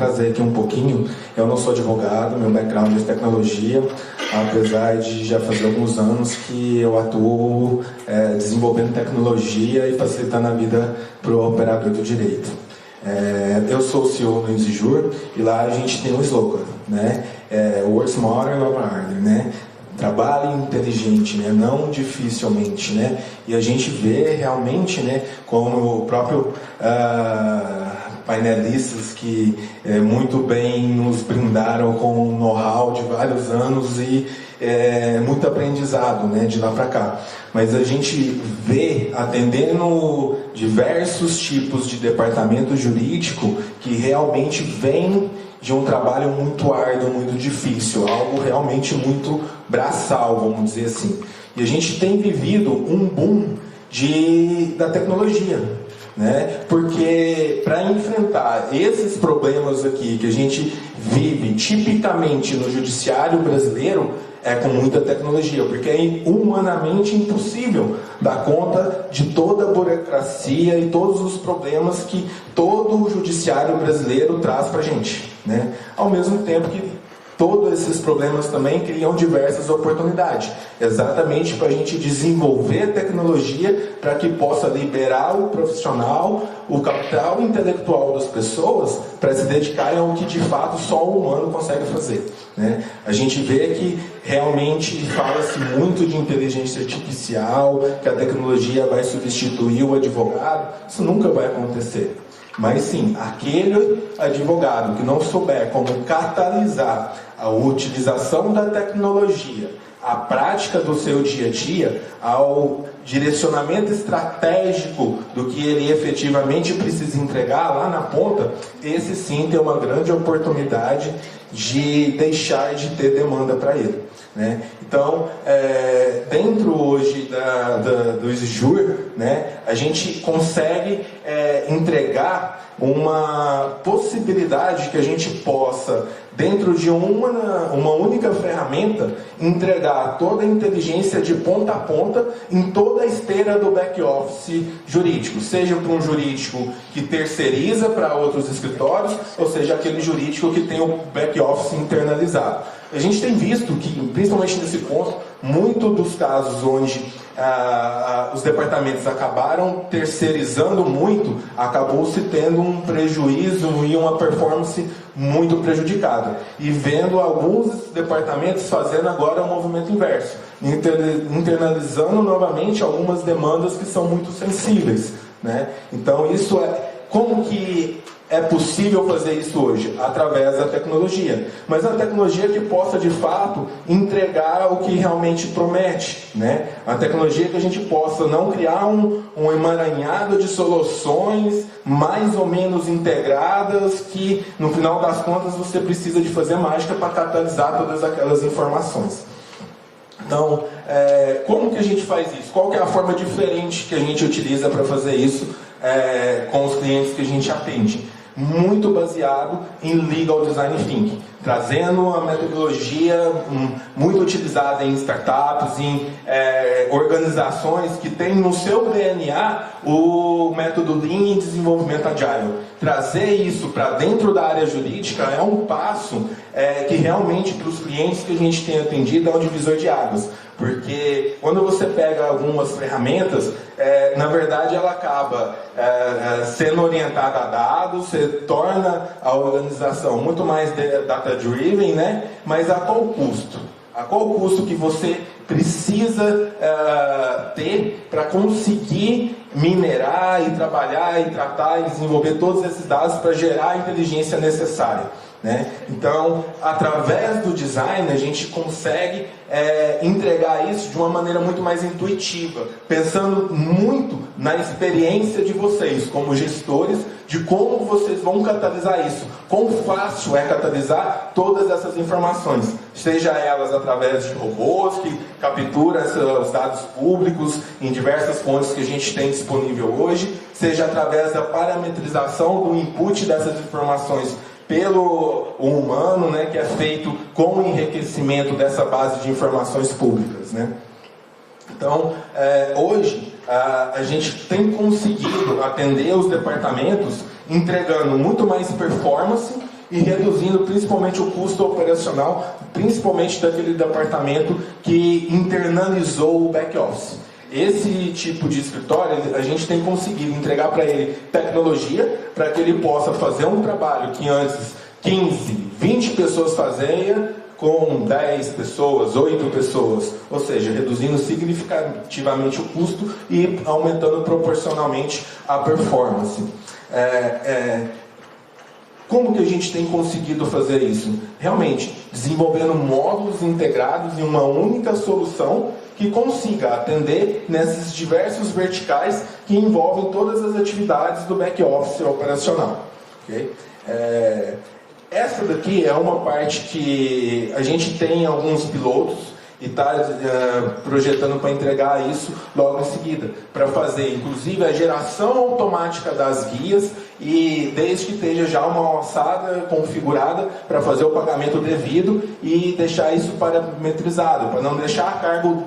trazer aqui um pouquinho. Eu não sou advogado, meu background é tecnologia, apesar de já fazer alguns anos que eu atuo desenvolvendo tecnologia e facilitando a vida para o operador do direito. Eu sou o CEO do Exijur e lá a gente tem um slogan, né? Work Smarter, Not Harder, né? Trabalhe inteligente, né? Não dificilmente, né? E a gente vê realmente, né, como o próprio painelistas que muito bem nos brindaram com um know-how de vários anos e muito aprendizado, né, de lá para cá. Mas a gente vê, atendendo diversos tipos de departamento jurídico, que realmente vem de um trabalho muito árduo, muito difícil, algo realmente muito braçal, vamos dizer assim. E a gente tem vivido um boom da tecnologia, né? Porque para enfrentar esses problemas aqui que a gente vive tipicamente no judiciário brasileiro, com muita tecnologia, porque é humanamente impossível dar conta de toda a burocracia e todos os problemas que todo o judiciário brasileiro traz para a gente, né? Ao mesmo tempo que todos esses problemas também criam diversas oportunidades, exatamente para a gente desenvolver tecnologia para que possa liberar o profissional, o capital intelectual das pessoas para se dedicarem ao que de fato só o humano consegue fazer, né? A gente vê que realmente fala-se muito de inteligência artificial, que a tecnologia vai substituir o advogado. Isso nunca vai acontecer. Mas sim, aquele advogado que não souber como catalisar a utilização da tecnologia, a prática do seu dia a dia, ao direcionamento estratégico do que ele efetivamente precisa entregar lá na ponta, esse sim tem uma grande oportunidade de deixar de ter demanda para ele, né? Então, dentro hoje do Exijur, né, a gente consegue entregar uma possibilidade que a gente possa, dentro de uma única ferramenta, entregar toda a inteligência de ponta a ponta em toda a esteira do back-office jurídico, seja para um jurídico que terceiriza para outros escritórios, ou seja aquele jurídico que tem o back-office internalizado. A gente tem visto que, principalmente nesse ponto, muito dos casos onde os departamentos acabaram terceirizando muito, acabou se tendo um prejuízo e uma performance muito prejudicada. E vendo alguns departamentos fazendo agora um movimento inverso, internalizando novamente algumas demandas que são muito sensíveis, né? Então isso como que é possível fazer isso hoje? Através da tecnologia. Mas a tecnologia que possa, de fato, entregar o que realmente promete, né? A tecnologia que a gente possa não criar um emaranhado de soluções mais ou menos integradas que, no final das contas, você precisa de fazer mágica para catalisar todas aquelas informações. Então, como que a gente faz isso? Qual que é a forma diferente que a gente utiliza para fazer isso com os clientes que a gente atende? Muito baseado em Legal Design Thinking, trazendo a metodologia muito utilizada em startups, em organizações que têm no seu DNA o método Lean e desenvolvimento Agile. Trazer isso para dentro da área jurídica é um passo que realmente para os clientes que a gente tem atendido é um divisor de águas. Porque quando você pega algumas ferramentas, na verdade ela acaba sendo orientada a dados, você torna a organização muito mais data-driven, né? Mas a qual custo? A qual custo que você precisa ter para conseguir minerar e trabalhar e tratar e desenvolver todos esses dados para gerar a inteligência necessária, né? Então, através do design, a gente consegue entregar isso de uma maneira muito mais intuitiva, pensando muito na experiência de vocês, como gestores, de como vocês vão catalisar isso, quão fácil é catalisar todas essas informações, seja elas através de robôs que capturam os dados públicos em diversas fontes que a gente tem disponível hoje, seja através da parametrização do input dessas informações pelo humano, né, que é feito com o enriquecimento dessa base de informações públicas, né? Então, hoje, a gente tem conseguido atender os departamentos entregando muito mais performance e reduzindo principalmente o custo operacional, principalmente daquele departamento que internalizou o back-office. Esse tipo de escritório, a gente tem conseguido entregar para ele tecnologia, para que ele possa fazer um trabalho que antes 15, 20 pessoas faziam, com 10 pessoas, 8 pessoas, ou seja, reduzindo significativamente o custo e aumentando proporcionalmente a performance. Como que a gente tem conseguido fazer isso? Realmente, desenvolvendo módulos integrados em uma única solução que consiga atender nesses diversos verticais que envolvem todas as atividades do back-office operacional. Okay? Essa daqui é uma parte que a gente tem alguns pilotos e está projetando para entregar isso logo em seguida, para fazer inclusive a geração automática das guias e desde que esteja já uma alçada configurada para fazer o pagamento devido e deixar isso parametrizado, para não deixar a cargo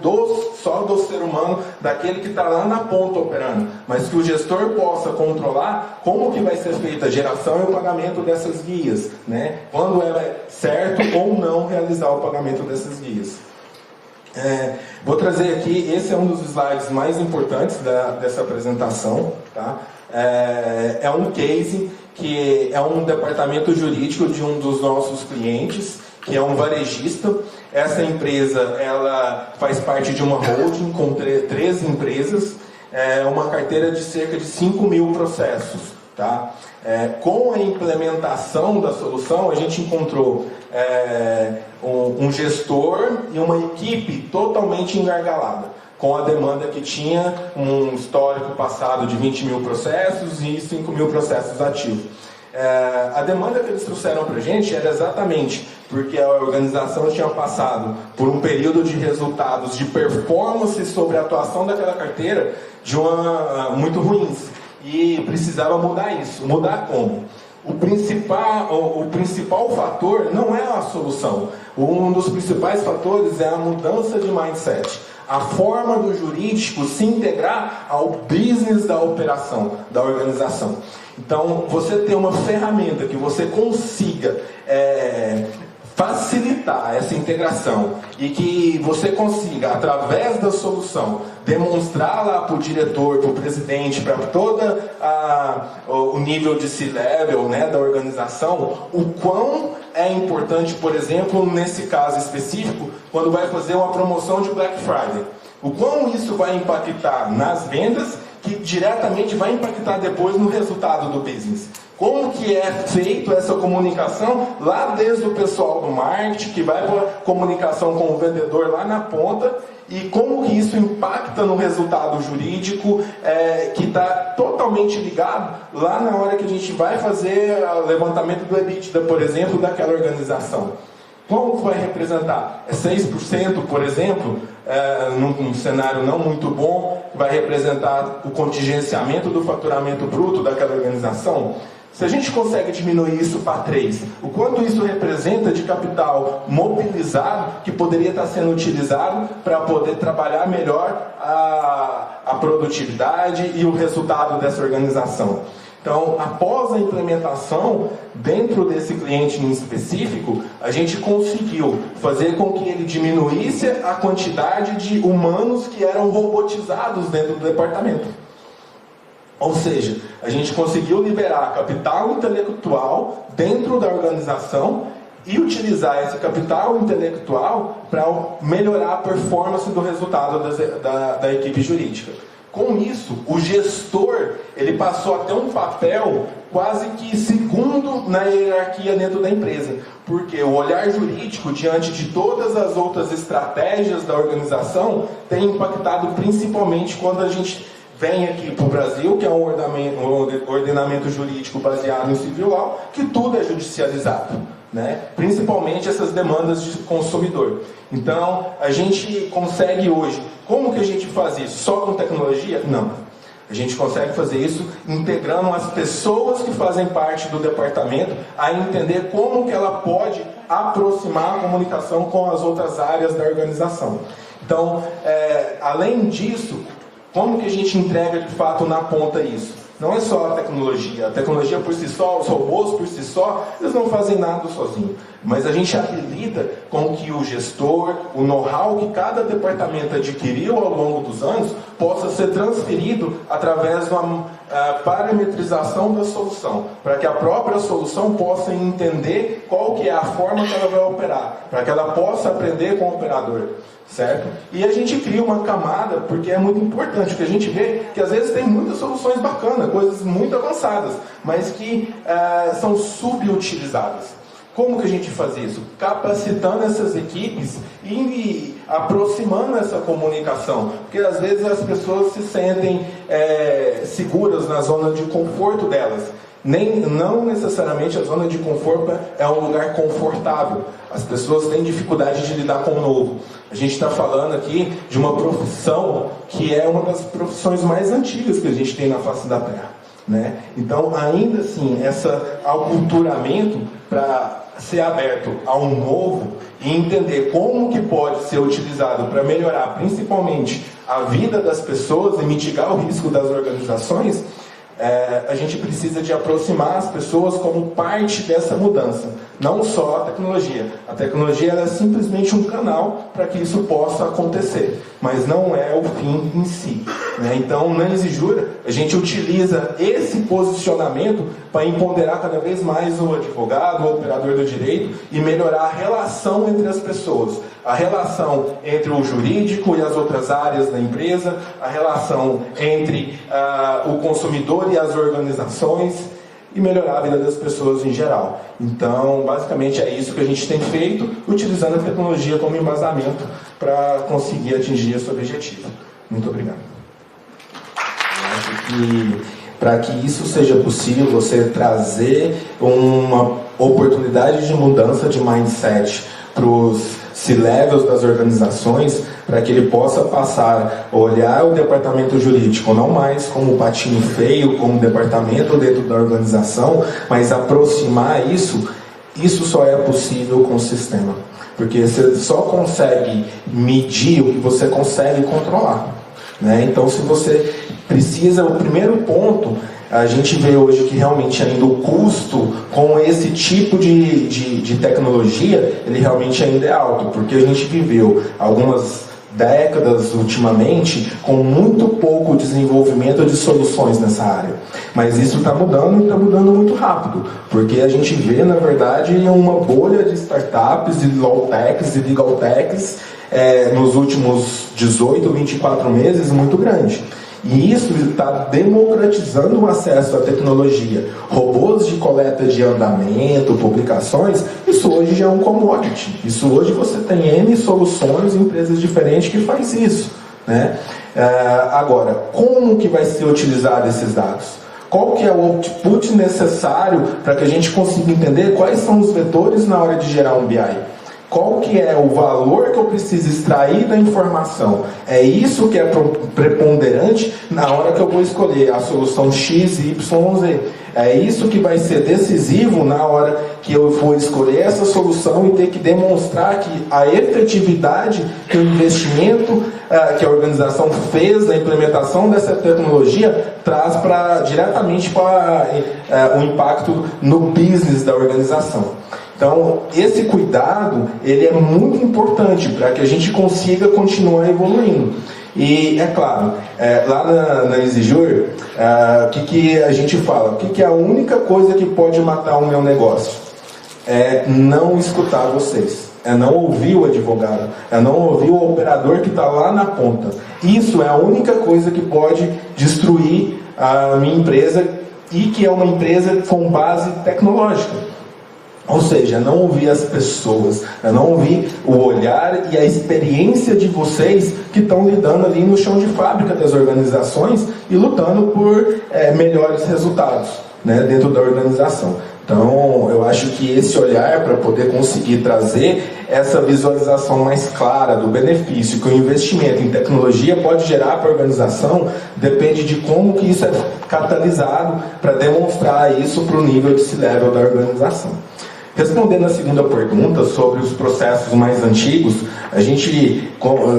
só do ser humano, daquele que está lá na ponta operando, mas que o gestor possa controlar como que vai ser feita a geração e o pagamento dessas guias, né? Quando é certo ou não realizar o pagamento dessas guias. Vou trazer aqui, esse é um dos slides mais importantes dessa apresentação, tá? É um case que é um departamento jurídico de um dos nossos clientes, que é um varejista. Essa empresa, ela faz parte de uma holding com 3 empresas, uma carteira de cerca de 5.000 processos, tá? Com a implementação da solução, a gente encontrou um gestor e uma equipe totalmente engargalada, com a demanda que tinha, um histórico passado de 20.000 processos e 5.000 processos ativos. A demanda que eles trouxeram para a gente era exatamente porque a organização tinha passado por um período de resultados de performance sobre a atuação daquela carteira muito ruins e precisava mudar isso. Mudar como? O principal fator não é a solução. Um dos principais fatores é a mudança de mindset. A forma do jurídico se integrar ao business da operação, da organização. Então, você ter uma ferramenta que você consiga facilitar essa integração e que você consiga, através da solução, demonstrar lá para o diretor, para o presidente, para todo o nível de C-level, né, da organização, o quão é importante, por exemplo, nesse caso específico, quando vai fazer uma promoção de Black Friday. O quão isso vai impactar nas vendas, que diretamente vai impactar depois no resultado do business. Como que é feito essa comunicação lá desde o pessoal do marketing, que vai para a comunicação com o vendedor lá na ponta, e como que isso impacta no resultado jurídico, que está totalmente ligado lá na hora que a gente vai fazer o levantamento do EBITDA, por exemplo, daquela organização. Como vai representar? 6%, por exemplo, num cenário não muito bom, vai representar o contingenciamento do faturamento bruto daquela organização? Se a gente consegue diminuir isso para 3, o quanto isso representa de capital mobilizado que poderia estar sendo utilizado para poder trabalhar melhor a produtividade e o resultado dessa organização? Então, após a implementação, dentro desse cliente em específico, a gente conseguiu fazer com que ele diminuísse a quantidade de humanos que eram robotizados dentro do departamento. Ou seja, a gente conseguiu liberar capital intelectual dentro da organização e utilizar esse capital intelectual para melhorar a performance do resultado da equipe jurídica. Com isso, o gestor ele passou a ter um papel quase que segundo na hierarquia dentro da empresa, porque o olhar jurídico diante de todas as outras estratégias da organização tem impactado principalmente quando a gente vem aqui para o Brasil, que é um ordenamento jurídico baseado em civil law, que tudo é judicializado, né? Principalmente essas demandas de consumidor. Então, a gente consegue hoje, como que a gente faz isso? Só com tecnologia? Não. A gente consegue fazer isso integrando as pessoas que fazem parte do departamento a entender como que ela pode aproximar a comunicação com as outras áreas da organização. Então, além disso, como que a gente entrega de fato na ponta isso? Não é só a tecnologia por si só, os robôs por si só, eles não fazem nada sozinhos. Mas a gente habilita com que o gestor, o know-how que cada departamento adquiriu ao longo dos anos, possa ser transferido através de uma parametrização da solução, para que a própria solução possa entender qual que é a forma que ela vai operar, para que ela possa aprender com o operador. Certo? E a gente cria uma camada, porque é muito importante, porque a gente vê que às vezes tem muitas soluções bacanas, coisas muito avançadas, mas que são subutilizadas. Como que a gente faz isso? Capacitando essas equipes e aproximando essa comunicação, porque às vezes as pessoas se sentem seguras na zona de conforto delas. Não necessariamente a zona de conforto é um lugar confortável. As pessoas têm dificuldade de lidar com o novo. A gente está falando aqui de uma profissão que é uma das profissões mais antigas que a gente tem na face da Terra, né? Então, ainda assim, esse aculturamento para ser aberto ao novo e entender como que pode ser utilizado para melhorar principalmente a vida das pessoas e mitigar o risco das organizações, a gente precisa de aproximar as pessoas como parte dessa mudança, não só a tecnologia. A tecnologia ela é simplesmente um canal para que isso possa acontecer, mas não é o fim em si, né? Então, na Exijura, a gente utiliza esse posicionamento para empoderar cada vez mais o advogado, o operador do direito e melhorar a relação entre as pessoas. A relação entre o jurídico e as outras áreas da empresa, a relação entre o consumidor e as organizações e melhorar a vida das pessoas em geral. Então, basicamente é isso que a gente tem feito, utilizando a tecnologia como embasamento para conseguir atingir esse objetivo. Muito obrigado. Eu acho que para que isso seja possível, você trazer uma oportunidade de mudança de mindset para os C-levels das organizações, para que ele possa passar a olhar o departamento jurídico não mais como um patinho feio, como departamento dentro da organização, mas aproximar isso só é possível com o sistema. Porque você só consegue medir o que você consegue controlar, né? Então, se você precisa, o primeiro ponto, a gente vê hoje que realmente ainda o custo com esse tipo de tecnologia, ele realmente ainda é alto, porque a gente viveu algumas décadas ultimamente com muito pouco desenvolvimento de soluções nessa área. Mas isso está mudando e está mudando muito rápido, porque a gente vê, na verdade, uma bolha de startups, de low-techs e legal-techs nos últimos 18, 24 meses muito grande. E isso está democratizando o acesso à tecnologia. Robôs de coleta de andamento, publicações, isso hoje já é um commodity. Isso hoje você tem N soluções, empresas diferentes que faz isso, né? Agora, como que vai ser utilizado esses dados? Qual que é o output necessário para que a gente consiga entender quais são os vetores na hora de gerar um BI? Qual que é o valor que eu preciso extrair da informação? É isso que é preponderante na hora que eu vou escolher a solução X, Y, Z. É isso que vai ser decisivo na hora que eu for escolher essa solução e ter que demonstrar que a efetividade que o investimento que a organização fez na implementação dessa tecnologia traz diretamente para o impacto no business da organização. Então, esse cuidado, ele é muito importante para que a gente consiga continuar evoluindo. E, é claro, lá na Exijur, o que a gente fala? O que é a única coisa que pode matar o meu negócio? É não escutar vocês. É não ouvir o advogado. É não ouvir o operador que está lá na ponta. Isso é a única coisa que pode destruir a minha empresa e que é uma empresa com base tecnológica. Ou seja, não ouvir as pessoas, não ouvir o olhar e a experiência de vocês que estão lidando ali no chão de fábrica das organizações e lutando por melhores resultados, né, dentro da organização. Então, eu acho que esse olhar para poder conseguir trazer essa visualização mais clara do benefício que o investimento em tecnologia pode gerar para a organização, depende de como que isso é catalisado para demonstrar isso para o nível de C-level da organização. Respondendo a segunda pergunta sobre os processos mais antigos, a gente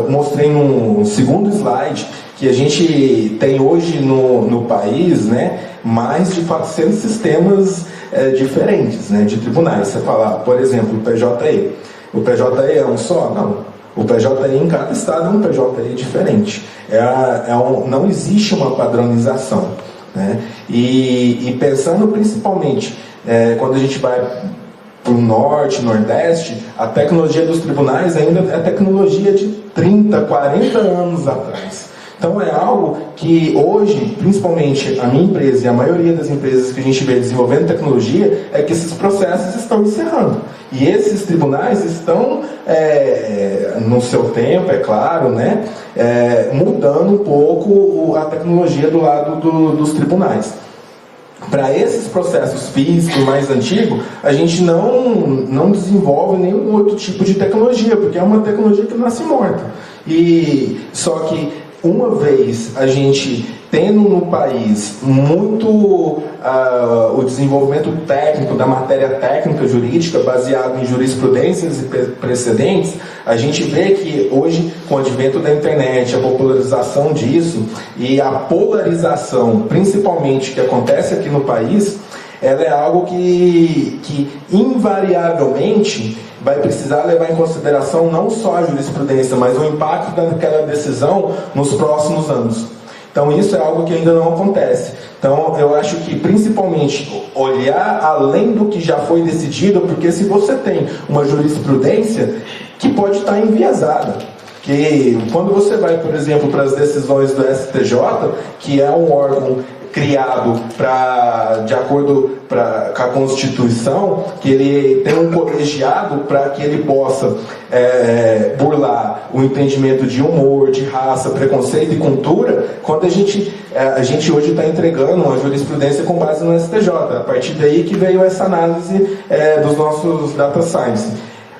mostrei num segundo slide que a gente tem hoje no país, né, mais de 400 sistemas diferentes, né, de tribunais. Você fala, por exemplo, o PJE. O PJE é um só? Não. O PJE em cada estado é um PJE diferente. Não existe uma padronização, né? E pensando principalmente, quando a gente vai para o norte, nordeste, a tecnologia dos tribunais ainda é tecnologia de 30, 40 anos atrás. Então é algo que hoje, principalmente a minha empresa e a maioria das empresas que a gente vê desenvolvendo tecnologia, é que esses processos estão encerrando. E esses tribunais estão, no seu tempo, é claro, né, mudando um pouco a tecnologia do lado dos tribunais. Para esses processos físicos mais antigos, a gente não desenvolve nenhum outro tipo de tecnologia, porque é uma tecnologia que nasce morta. E só que uma vez a gente tendo no país muito o desenvolvimento técnico da matéria técnica jurídica baseado em jurisprudências e precedentes, a gente vê que hoje, com o advento da internet, a popularização disso e a polarização, principalmente, que acontece aqui no país, ela é algo que invariavelmente vai precisar levar em consideração não só a jurisprudência, mas o impacto daquela decisão nos próximos anos. Então isso é algo que ainda não acontece. Então eu acho que principalmente olhar além do que já foi decidido, porque se você tem uma jurisprudência que pode estar enviesada, que quando você vai, por exemplo, para as decisões do STJ, que é um órgão criado de acordo com a Constituição, que ele tem um colegiado para que ele possa burlar o entendimento de humor, de raça, preconceito e cultura, quando a gente hoje está entregando uma jurisprudência com base no STJ. A partir daí que veio essa análise dos nossos data science.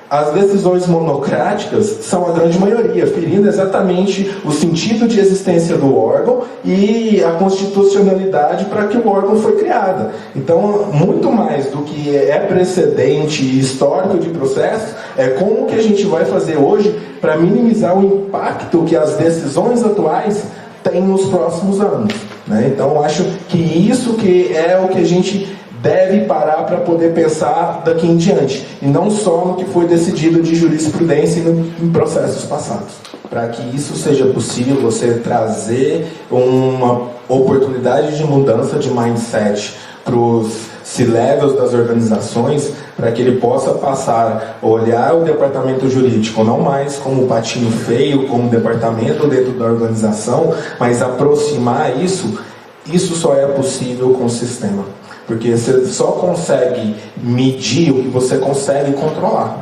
As decisões monocráticas são a grande maioria, ferindo exatamente o sentido de existência do órgão e a constitucionalidade para que o órgão foi criado. Então, muito mais do que é precedente e histórico de processo, é como que a gente vai fazer hoje para minimizar o impacto que as decisões atuais têm nos próximos anos, né? Então, acho que isso que é o que a gente deve parar para poder pensar daqui em diante, e não só no que foi decidido de jurisprudência e em processos passados. Para que isso seja possível, você trazer uma oportunidade de mudança de mindset para os C-levels das organizações, para que ele possa passar a olhar o departamento jurídico não mais como um patinho feio, como um departamento dentro da organização, mas aproximar isso só é possível com o sistema. Porque você só consegue medir o que você consegue controlar,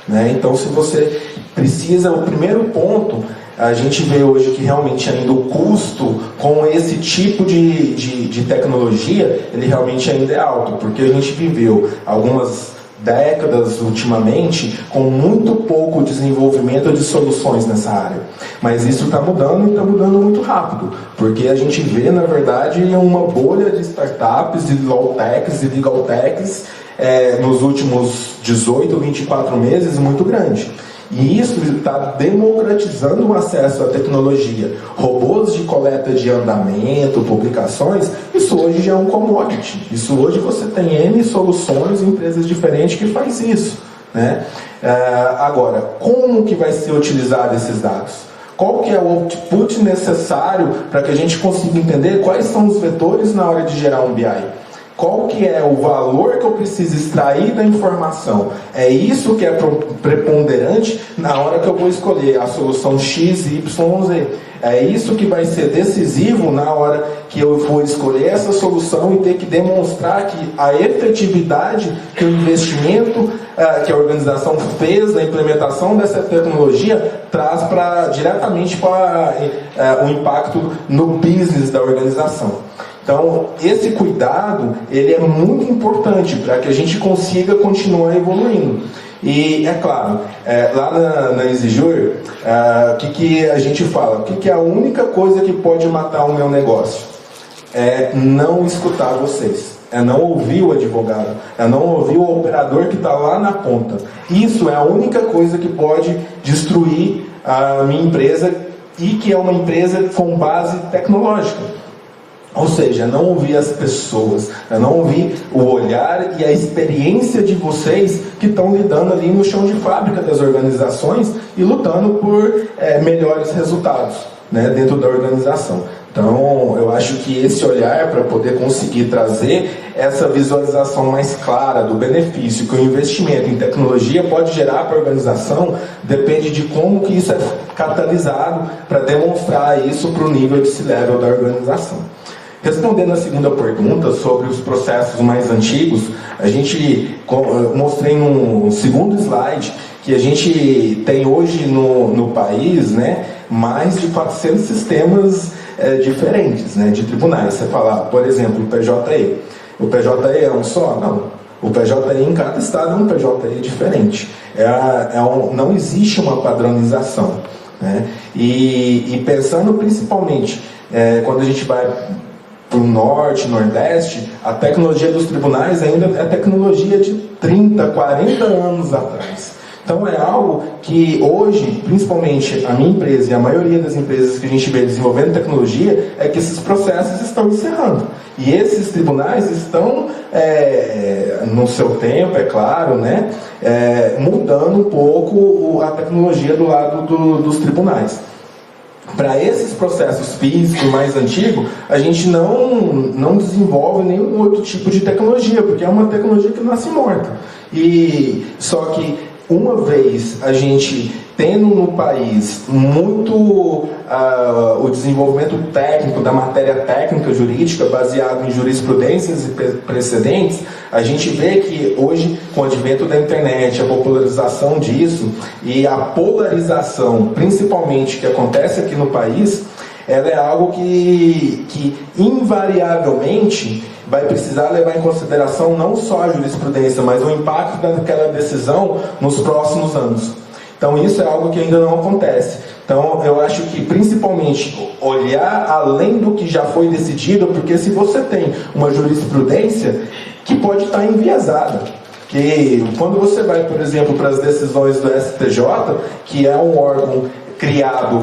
né? Então, se você precisa, o primeiro ponto, a gente vê hoje que realmente ainda o custo com esse tipo de tecnologia, ele realmente ainda é alto, porque a gente viveu algumas décadas ultimamente com muito pouco desenvolvimento de soluções nessa área, mas isso está mudando e está mudando muito rápido, porque a gente vê na verdade uma bolha de startups, de low-techs e legal-techs nos últimos 18, 24 meses muito grande. E isso está democratizando o acesso à tecnologia. Robôs de coleta de andamento, publicações, isso hoje já é um commodity. Isso hoje você tem N soluções, empresas diferentes que faz isso, né? Agora, como que vai ser utilizado esses dados? Qual que é o output necessário para que a gente consiga entender quais são os vetores na hora de gerar um BI? Qual que é o valor que eu preciso extrair da informação? É isso que é preponderante na hora que eu vou escolher a solução X, Y, Z. É isso que vai ser decisivo na hora que eu for escolher essa solução e ter que demonstrar que a efetividade que o investimento que a organização fez na implementação dessa tecnologia traz diretamente para o impacto no business da organização. Então, esse cuidado, ele é muito importante para que a gente consiga continuar evoluindo. E, é claro, lá na EasyJury, o que a gente fala? O que é a única coisa que pode matar o meu negócio? É não escutar vocês. É não ouvir o advogado. É não ouvir o operador que está lá na ponta. Isso é a única coisa que pode destruir a minha empresa e que é uma empresa com base tecnológica. Ou seja, não ouvir as pessoas, não ouvir o olhar e a experiência de vocês que estão lidando ali no chão de fábrica das organizações e lutando por melhores resultados, né, dentro da organização. Então, eu acho que esse olhar para poder conseguir trazer essa visualização mais clara do benefício que o investimento em tecnologia pode gerar para a organização, depende de como que isso é catalisado para demonstrar isso para o nível de C-level da organização. Respondendo a segunda pergunta sobre os processos mais antigos, a gente mostrei no segundo slide que a gente tem hoje no país, né, mais de 400 sistemas diferentes, né, de tribunais. Você fala, por exemplo, o PJE. O PJE é um só? Não. O PJE em cada estado é um PJE diferente. Não existe uma padronização, né? E pensando principalmente, quando a gente vai para o norte, nordeste, a tecnologia dos tribunais ainda é tecnologia de 30, 40 anos atrás. Então é algo que hoje, principalmente a minha empresa e a maioria das empresas que a gente vê desenvolvendo tecnologia, é que esses processos estão encerrando. E esses tribunais estão, no seu tempo, é claro, né, mudando um pouco a tecnologia do lado dos tribunais. Para esses processos físicos mais antigos, a gente não desenvolve nenhum outro tipo de tecnologia, porque é uma tecnologia que nasce morta. Só que uma vez a gente tendo no país muito o desenvolvimento técnico da matéria técnica jurídica baseado em jurisprudências e precedentes, a gente vê que hoje, com o advento da internet, a popularização disso e a polarização, principalmente, que acontece aqui no país, ela é algo que invariavelmente vai precisar levar em consideração não só a jurisprudência, mas o impacto daquela decisão nos próximos anos. Então isso é algo que ainda não acontece. Então eu acho que principalmente olhar além do que já foi decidido, porque se você tem uma jurisprudência que pode estar enviesada, que quando você vai, por exemplo, para as decisões do STJ, que é um órgão criado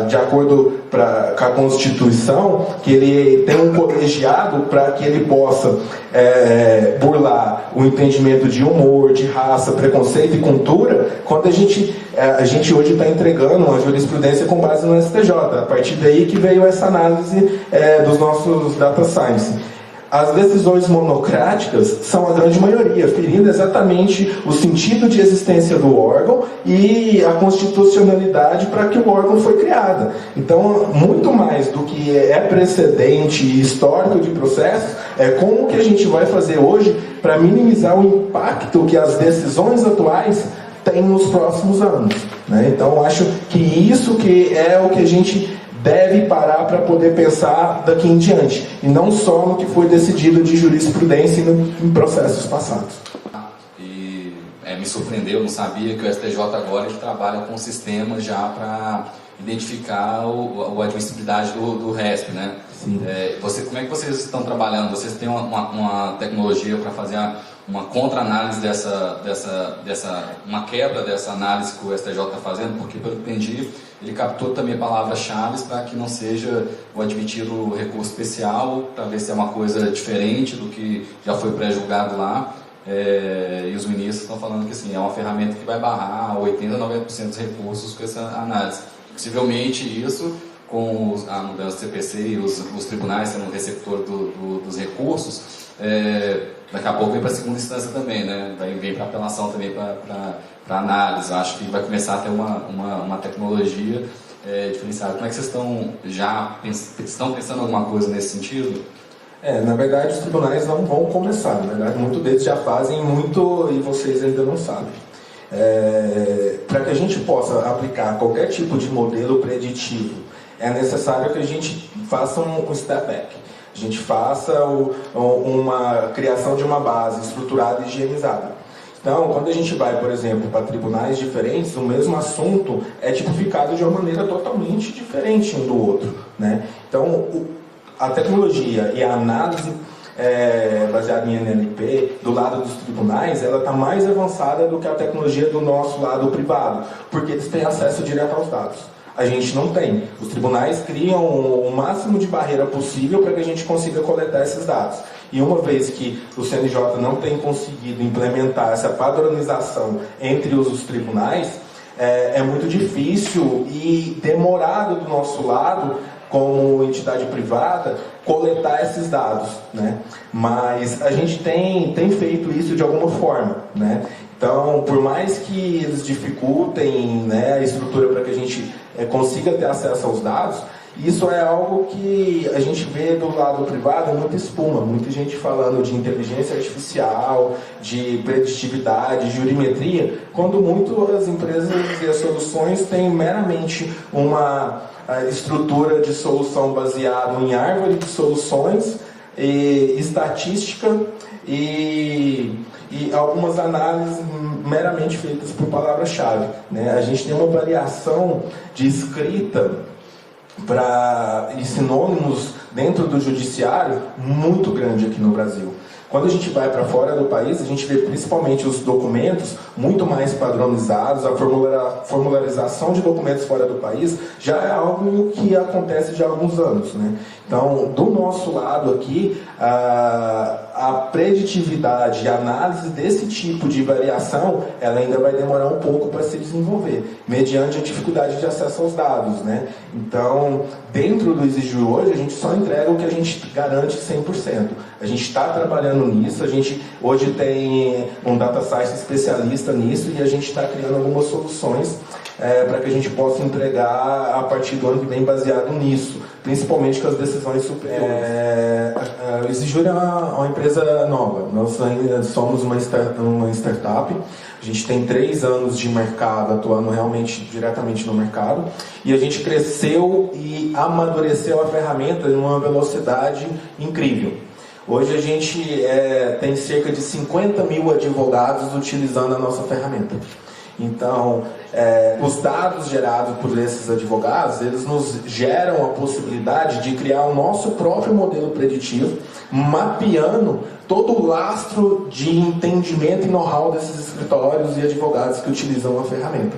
de acordo com a Constituição, que ele tem um colegiado para que ele possa burlar o entendimento de humor, de raça, preconceito e cultura, quando a gente hoje está entregando uma jurisprudência com base no STJ. A partir daí que veio essa análise dos nossos data science. As decisões monocráticas são a grande maioria, ferindo exatamente o sentido de existência do órgão e a constitucionalidade para que o órgão foi criado. Então, muito mais do que é precedente e histórico de processo, é como que a gente vai fazer hoje para minimizar o impacto que as decisões atuais têm nos próximos anos, né? Então, acho que isso que é o que a gente deve parar para poder pensar daqui em diante, e não só no que foi decidido de jurisprudência em processos passados. E me surpreendeu, não sabia que o STJ agora ele trabalha com sistemas já para identificar a admissibilidade do RESP, né? Sim. Como é que vocês estão trabalhando? Vocês têm uma tecnologia para fazer uma contra-análise uma quebra dessa análise que o STJ está fazendo? Porque, pelo que entendi, ele captou também palavras-chave para que não seja o admitido recurso especial, para ver se é uma coisa diferente do que já foi pré-julgado lá. E os ministros estão falando que assim, é uma ferramenta que vai barrar 80% a 90% dos recursos com essa análise. Possivelmente isso, com a mudança do CPC e os tribunais sendo o receptor dos recursos, daqui a pouco vem para a segunda instância também, né? Vem para apelação também para análise. Eu acho que vai começar a ter uma tecnologia diferenciada. Como é que vocês estão pensando alguma coisa nesse sentido? Na verdade, os tribunais não vão começar. Na verdade, muitos deles já fazem muito e vocês ainda não sabem. Para que a gente possa aplicar qualquer tipo de modelo preditivo, é necessário que a gente faça um step back. A gente faça uma criação de uma base estruturada e higienizada. Então, quando a gente vai, por exemplo, para tribunais diferentes, o mesmo assunto é tipificado de uma maneira totalmente diferente um do outro, né? Então, a tecnologia e a análise baseada em NLP do lado dos tribunais, ela está mais avançada do que a tecnologia do nosso lado privado, porque eles têm acesso direto aos dados. a gente não tem. Os tribunais criam o máximo de barreira possível para que a gente consiga coletar esses dados. E uma vez que o CNJ não tem conseguido implementar essa padronização entre os tribunais, é muito difícil e demorado do nosso lado, como entidade privada, coletar esses dados, né? Mas a gente tem feito isso de alguma forma, né? Então, por mais que eles dificultem, né, a estrutura para que a gente consiga ter acesso aos dados, isso é algo que a gente vê do lado privado, muita espuma, muita gente falando de inteligência artificial, de preditividade, de jurimetria, quando muito as empresas e as soluções têm meramente uma estrutura de solução baseada em árvore de soluções, e estatística e algumas análises meramente feitas por palavra-chave, né? A gente tem uma variação de escrita e sinônimos dentro do judiciário muito grande aqui no Brasil. Quando a gente vai para fora do país, a gente vê principalmente os documentos muito mais padronizados, a formularização de documentos fora do país já é algo que acontece já há alguns anos, né? Então, do nosso lado aqui, a preditividade e a análise desse tipo de variação, ela ainda vai demorar um pouco para se desenvolver, mediante a dificuldade de acesso aos dados, né? Então, dentro do Exigir hoje, a gente só entrega o que a gente garante 100%. A gente está trabalhando nisso, a gente hoje tem um data science especialista nisso e a gente está criando algumas soluções para que a gente possa entregar a partir do ano que vem baseado nisso, principalmente com as decisões superiores. O Exigir é uma empresa nova, nós ainda somos uma startup, a gente tem 3 anos de mercado, atuando realmente diretamente no mercado, e a gente cresceu e amadureceu a ferramenta em uma velocidade incrível. Hoje a gente tem cerca de 50 mil advogados utilizando a nossa ferramenta. Então, os dados gerados por esses advogados, eles nos geram a possibilidade de criar o nosso próprio modelo preditivo, mapeando todo o lastro de entendimento e know-how desses escritórios e advogados que utilizam a ferramenta.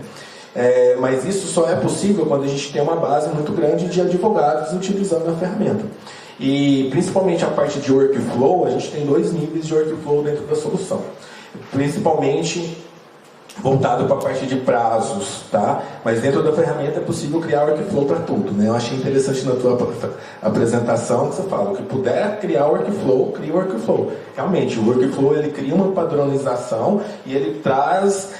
Mas isso só é possível quando a gente tem uma base muito grande de advogados utilizando a ferramenta. E principalmente a parte de workflow, a gente tem 2 níveis de workflow dentro da solução. Principalmente voltado para a parte de prazos, tá? Mas dentro da ferramenta é possível criar workflow para tudo, né? Eu achei interessante na tua apresentação que você fala, o que puder criar workflow, cria workflow. Realmente, o workflow ele cria uma padronização e ele traz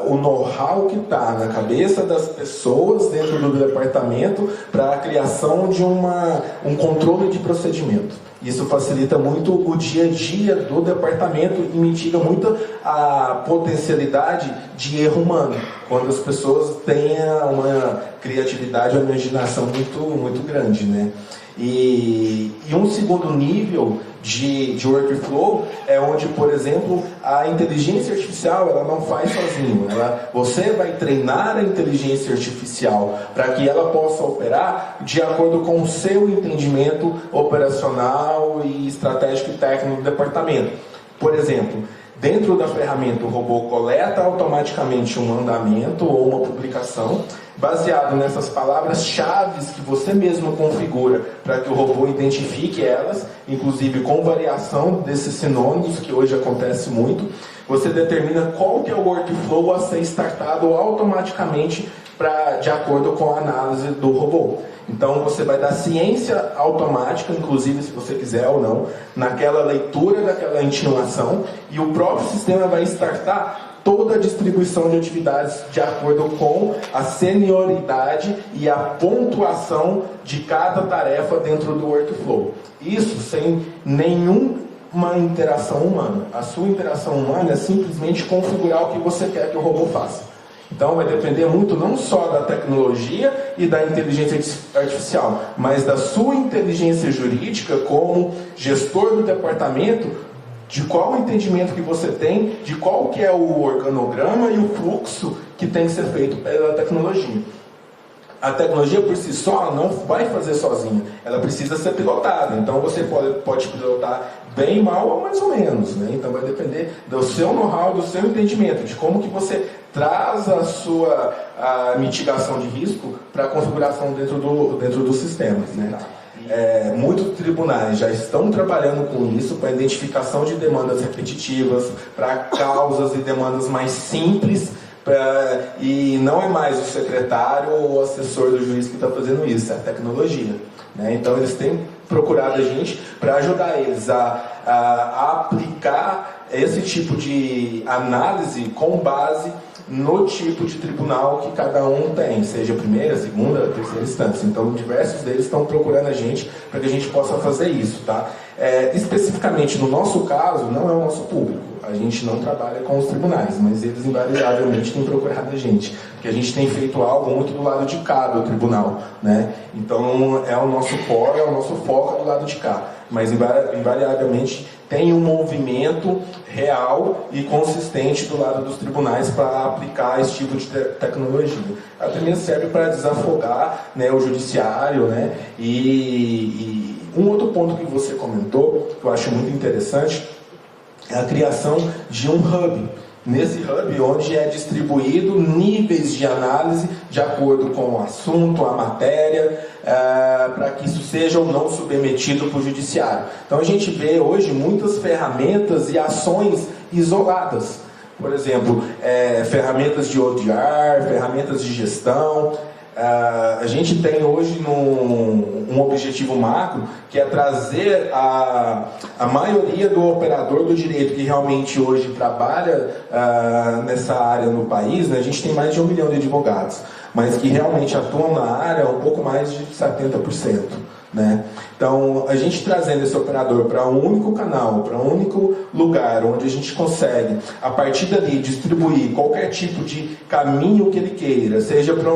o know-how que está na cabeça das pessoas dentro do departamento para a criação de um controle de procedimento. Isso facilita muito o dia a dia do departamento e mitiga muito a potencialidade de erro humano, quando as pessoas têm uma criatividade e uma imaginação muito grande, né? E um segundo nível de workflow é onde, por exemplo, a inteligência artificial ela não faz sozinho. Você vai treinar a inteligência artificial para que ela possa operar de acordo com o seu entendimento operacional e estratégico e técnico do departamento. Por exemplo, dentro da ferramenta o robô coleta automaticamente um mandamento ou uma publicação baseado nessas palavras-chave que você mesmo configura para que o robô identifique elas, inclusive com variação desses sinônimos, que hoje acontece muito. Você determina qual que é o workflow a ser startado automaticamente de acordo com a análise do robô. Então você vai dar ciência automática, inclusive se você quiser ou não, naquela leitura daquela intimação, e o próprio sistema vai startar toda a distribuição de atividades de acordo com a senioridade e a pontuação de cada tarefa dentro do workflow. Isso sem nenhuma interação humana. A sua interação humana é simplesmente configurar o que você quer que o robô faça. Então vai depender muito não só da tecnologia e da inteligência artificial, mas da sua inteligência jurídica como gestor do departamento, de qual o entendimento que você tem, de qual que é o organograma e o fluxo que tem que ser feito pela tecnologia. A tecnologia por si só não vai fazer sozinha, ela precisa ser pilotada. Então você pode pilotar bem, mal ou mais ou menos, né? Então vai depender do seu know-how, do seu entendimento, de como que você traz a sua a mitigação de risco para a configuração dentro dos sistemas, né? Muitos tribunais já estão trabalhando com isso para identificação de demandas repetitivas, para causas e demandas mais simples, e não é mais o secretário ou o assessor do juiz que está fazendo isso, é a tecnologia, né? Então eles têm procurado a gente para ajudar eles a aplicar esse tipo de análise com base no tipo de tribunal que cada um tem, seja primeira, segunda, terceira instância. Então, diversos deles estão procurando a gente para que a gente possa fazer isso, tá? Especificamente no nosso caso, não é o nosso público. A gente não trabalha com os tribunais, mas eles invariavelmente têm procurado a gente, porque a gente tem feito algo muito do lado de cá do tribunal, né? Então, é o nosso core, é o nosso foco do lado de cá. Mas invariavelmente tem um movimento real e consistente do lado dos tribunais para aplicar esse tipo de tecnologia. Ela também serve para desafogar, né, o judiciário, né? E um outro ponto que você comentou, que eu acho muito interessante, é a criação de um hub. Nesse hub, onde é distribuído níveis de análise de acordo com o assunto, a matéria, para que isso seja ou não submetido para o judiciário. Então a gente vê hoje muitas ferramentas e ações isoladas. Por exemplo, ferramentas de ODR, ferramentas de gestão. A gente tem hoje um objetivo macro, que é trazer a maioria do operador do direito que realmente hoje trabalha nessa área no país, né? A gente tem mais de 1 milhão de advogados, mas que realmente atuam na área um pouco mais de 70%. Né? Então, a gente trazendo esse operador para um único canal, para um único lugar, onde a gente consegue, a partir dali, distribuir qualquer tipo de caminho que ele queira, seja para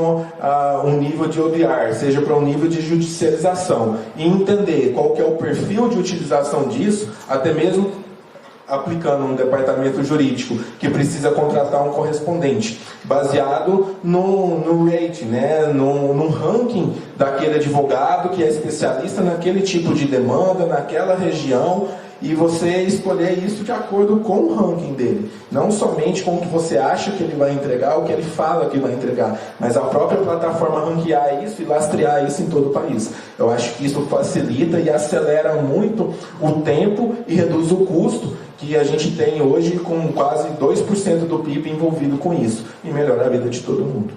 um nível de ODR, seja para um nível de judicialização, e entender qual que é o perfil de utilização disso, até mesmo aplicando um departamento jurídico que precisa contratar um correspondente, baseado no rate, né? no ranking daquele advogado que é especialista naquele tipo de demanda, naquela região, e você escolher isso de acordo com o ranking dele. Não somente com o que você acha que ele vai entregar, o que ele fala que vai entregar, mas a própria plataforma ranquear isso e lastrear isso em todo o país. Eu acho que isso facilita e acelera muito o tempo e reduz o custo que a gente tem hoje, com quase 2% do PIB envolvido com isso, e melhora a vida de todo mundo.